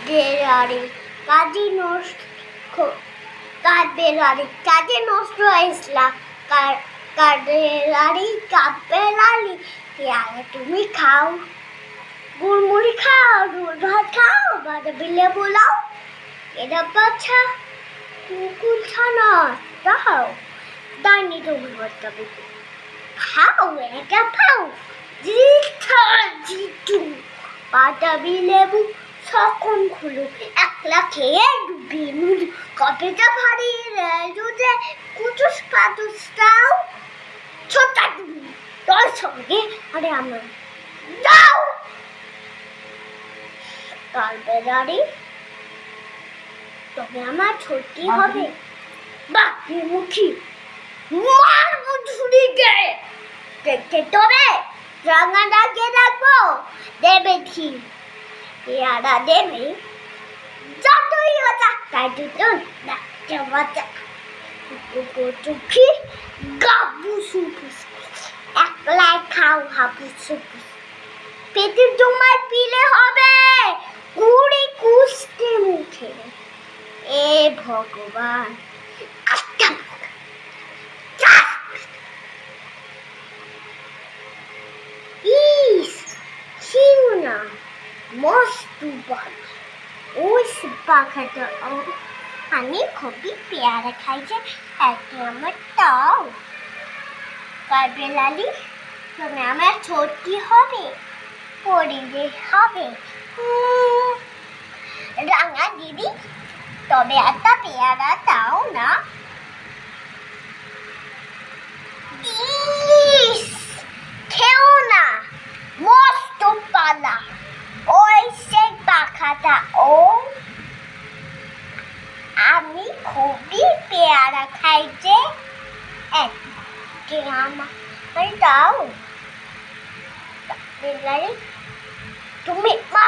বেড়ারে কাজে নষ্ট কার বেড়ারে কাজে নষ্ট হয়েছিলাম কার বেড়ারি কাপ বেড়ারি পেয়ারা তুমি খাও গুড়মুড়ি খাও দুধ ভাত খাও বাদামি লেবু লাও এটা বাচ্চা কুকুর ছানা দাও দানি তুমি বাচ্চাকে খাও এটা খাও জিতু বাদামি লেবু সকন খুলো একলা খেয়ে ডুবি নুন কবেটা ভারী দুধে কুচুস পাতুস দাও ছোটা তুমি তোর সঙ্গে আরে আমার দাও কাল বেড়ারি তবে আমার ছুটি হবে বাকি মুখী মারবো ছুরিকে দেখতে তবে রাঙা ডাকে রাখবো দেবে ঠিক পেয়ারা দেবে যতই হতা তাই দুজন ডাকতে বাচ্চা চুখি গাবু সুপুস একলাই খাও হাপুস সুপুস পেটে তোমার পিলে হবে কুড়ি কুস্তি মুখে এ ভগবান আচ্ছা ইস শিউনা মস্ত পাখা ওই পাখাটা আমি খুবই পেয়ারা খাইছে একটা আমার তাও কারবেলালি তবে আমার ছোট্টি হবে পরিবে হবে রাঙা দিদি তবে একটা পেয়ারা দাও না খেও না মস্ত পালা ওই সেই পাখাটা ও আমি খুবই পেয়ারা খাইছে আমার দাও তুমি মা